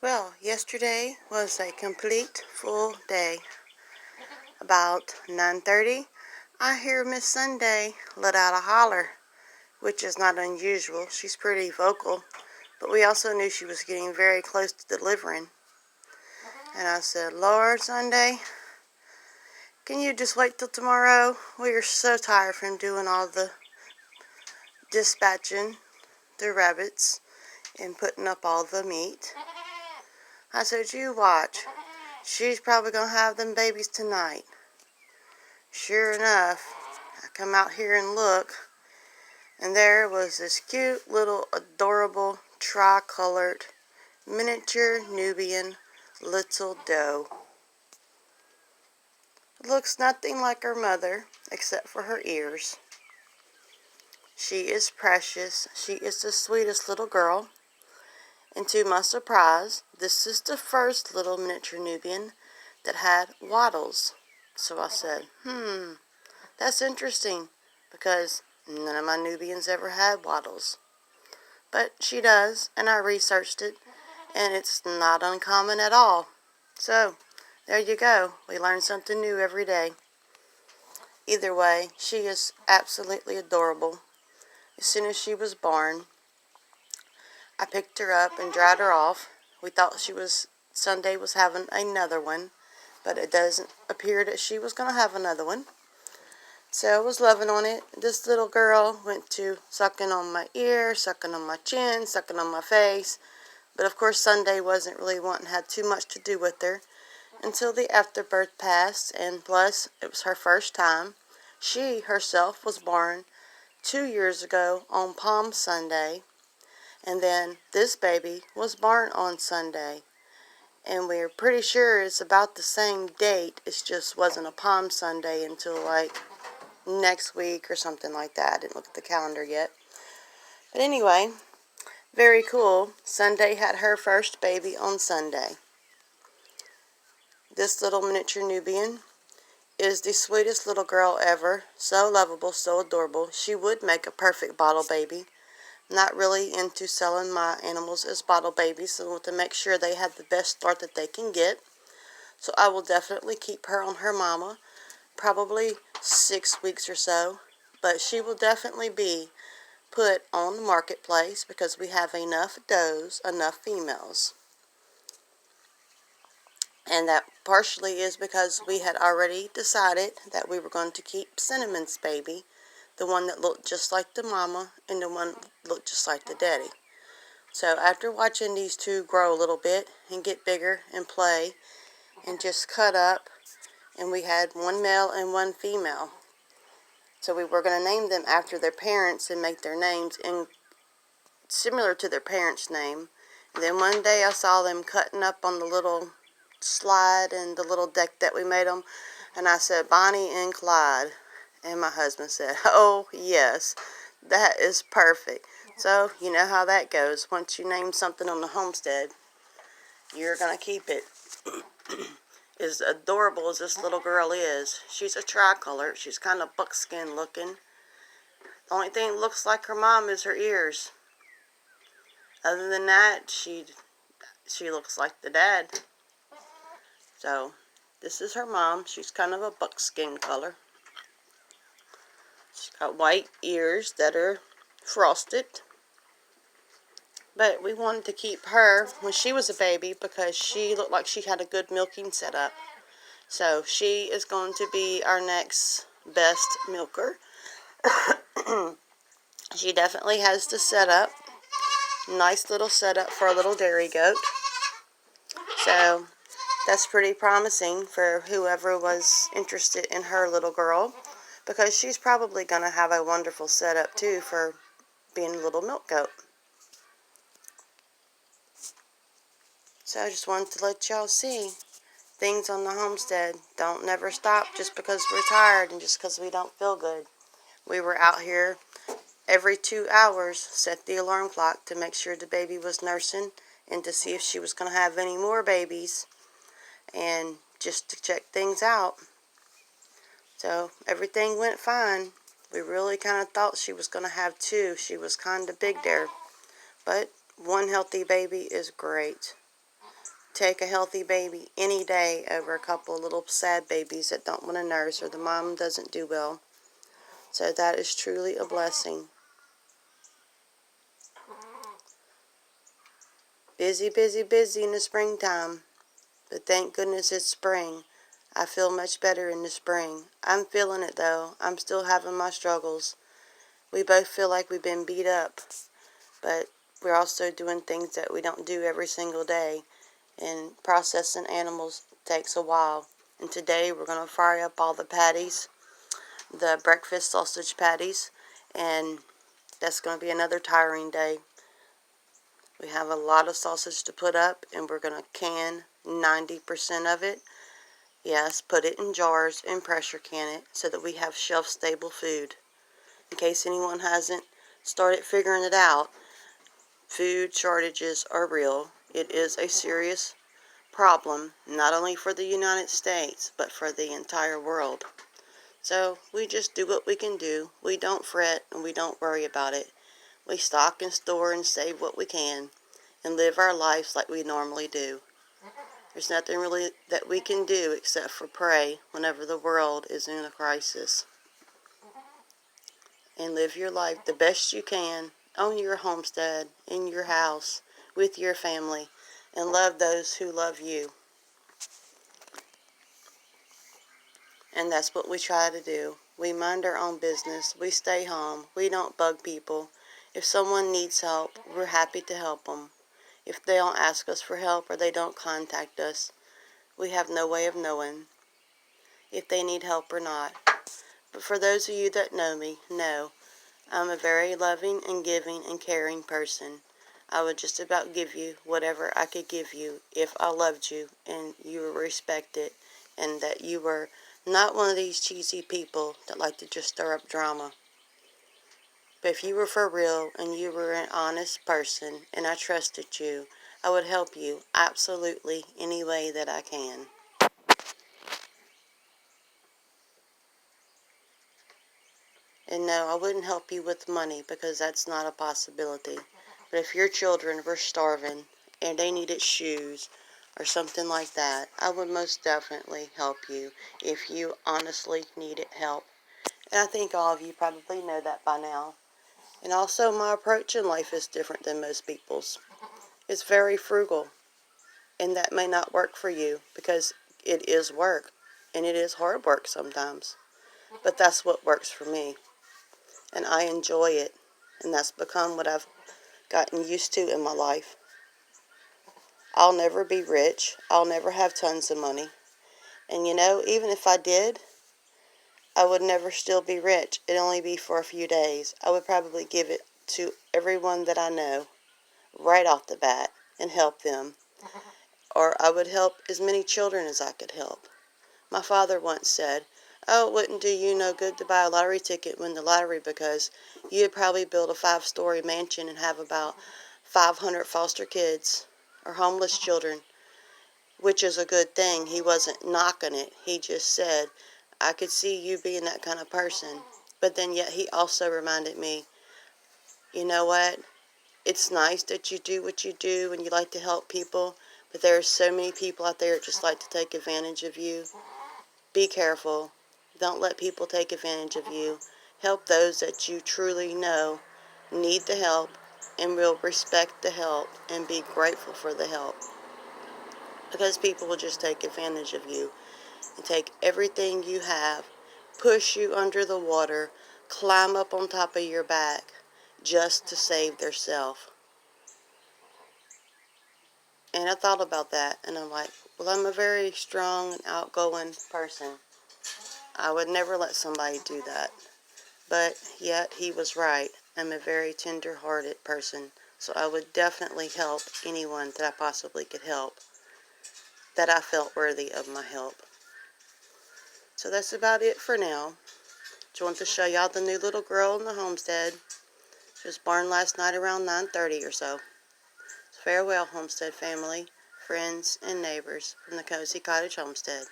Well, yesterday was a complete full day. About 9:30, I hear Miss Sunday let out a holler, which is not unusual. She's pretty vocal, but we also knew she was getting very close to delivering. And I said, Lord, Sunday, can you just wait till tomorrow? We are so tired from doing all the dispatching the rabbits and putting up all the meat. I said, you watch. She's probably going to have them babies tonight. Sure enough, I come out here and look, and there was this cute little adorable tri-colored miniature Nubian little doe. Looks nothing like her mother except for her ears. She is precious. She is the sweetest little girl. And to my surprise, this is the first little miniature Nubian that had wattles. So I said, that's interesting, because none of my Nubians ever had wattles. But she does, and I researched it, and it's not uncommon at all. So, there you go. We learn something new every day. Either way, she is absolutely adorable. As soon as she was born, I picked her up and dried her off. We thought Sunday was having another one, but it doesn't appear that she was going to have another one. So I was loving on it. This little girl went to sucking on my ear, sucking on my chin, sucking on my face. But of course Sunday wasn't really had too much to do with her until the afterbirth passed, and plus it was her first time. She herself was born 2 years ago on Palm Sunday, and then this baby was born on Sunday. And we're pretty sure it's about the same date. It just wasn't a Palm Sunday until like next week or something like that. I didn't look at the calendar yet. But anyway, very cool. Sunday had her first baby on Sunday. This little miniature Nubian is the sweetest little girl ever. So lovable, so adorable. She would make a perfect bottle baby. Not really into selling my animals as bottle babies, so I want to make sure they have the best start that they can get. So I will definitely keep her on her mama, probably 6 weeks or so, but she will definitely be put on the marketplace because we have enough does, enough females. And that partially is because we had already decided that we were going to keep Cinnamon's baby, the one that looked just like the mama and the one that looked just like the daddy. So after watching these two grow a little bit and get bigger and play and just cut up, and we had one male and one female. So we were going to name them after their parents and make their names similar to their parents' name. And then one day I saw them cutting up on the little slide and the little deck that we made them, and I said, Bonnie and Clyde. And my husband said, oh yes, that is perfect. So you know how that goes. Once you name something on the homestead, you're going to keep it. As adorable as this little girl is, she's a tricolor. She's kind of buckskin looking. The only thing that looks like her mom is her ears. Other than that, she looks like the dad. So this is her mom. She's kind of a buckskin color. She's got white ears that are frosted. But we wanted to keep her when she was a baby because she looked like she had a good milking setup. So she is going to be our next best milker. She definitely has the setup. Nice little setup for a little dairy goat. So that's pretty promising for whoever was interested in her little girl, because she's probably going to have a wonderful setup too for being a little milk goat. So I just wanted to let y'all see things on the homestead don't never stop just because we're tired and just because we don't feel good. We were out here every 2 hours, set the alarm clock to make sure the baby was nursing and to see if she was going to have any more babies, and just to check things out. So everything went fine. We really kind of thought she was going to have 2. She was kind of big there. But one healthy baby is great. take a healthy baby any day over a couple of little sad babies that don't want to nurse or the mom doesn't do well. So that is truly a blessing. Busy, busy, busy in the springtime. But thank goodness it's spring. I feel much better in the spring. I'm feeling it though. I'm still having my struggles. We both feel like we've been beat up. But we're also doing things that we don't do every single day. And processing animals takes a while. And today we're going to fry up all the patties, the breakfast sausage patties. And that's going to be another tiring day. We have a lot of sausage to put up, and we're going to can 90% of it. Yes, put it in jars and pressure can it so that we have shelf-stable food. In case anyone hasn't started figuring it out, food shortages are real. It is a serious problem, not only for the United States, but for the entire world. So we just do what we can do. We don't fret and we don't worry about it. We stock and store and save what we can and live our lives like we normally do. There's nothing really that we can do except for pray whenever the world is in a crisis. And live your life the best you can on your homestead, in your house, with your family, and love those who love you. And that's what we try to do. We mind our own business. We stay home. We don't bug people. If someone needs help, we're happy to help them. If they don't ask us for help or they don't contact us, we have no way of knowing if they need help or not. But for those of you that know me, know I'm a very loving and giving and caring person. I would just about give you whatever I could give you if I loved you and you were respected and that you were not one of these cheesy people that like to just stir up drama. But if you were for real and you were an honest person and I trusted you, I would help you absolutely any way that I can. And no, I wouldn't help you with money because that's not a possibility. But if your children were starving and they needed shoes or something like that, I would most definitely help you if you honestly needed help. And I think all of you probably know that by now. And also my approach in life is different than most people's. It's very frugal. And that may not work for you because it is work. And it is hard work sometimes. But that's what works for me. And I enjoy it. And that's become what I've gotten used to in my life. I'll never be rich. I'll never have tons of money. And you know, even if I did, I would never still be rich. It'd only be for a few days. I would probably give it to everyone that I know right off the bat and help them. Or I would help as many children as I could help. My father once said, "Oh, it wouldn't do you no good to buy a lottery ticket and win the lottery because you'd probably build a 5-story mansion and have about 500 foster kids or homeless children," which is a good thing. He wasn't knocking it. He just said, I could see you being that kind of person. But then yet he also reminded me, you know what? It's nice that you do what you do and you like to help people, but there are so many people out there that just like to take advantage of you. Be careful. Don't let people take advantage of you. Help those that you truly know need the help and will respect the help and be grateful for the help. Because people will just take advantage of you and take everything you have, push you under the water, climb up on top of your back just to save their self. And I thought about that and I'm like, well, I'm a very strong and outgoing person. I would never let somebody do that. But yet he was right. I'm a very tender-hearted person. So I would definitely help anyone that I possibly could help, that I felt worthy of my help. So that's about it for now. Just want to show y'all the new little girl in the homestead. She was born last night around 9:30 or so. Farewell, homestead family, friends, and neighbors from the Cozy Cottage Homestead.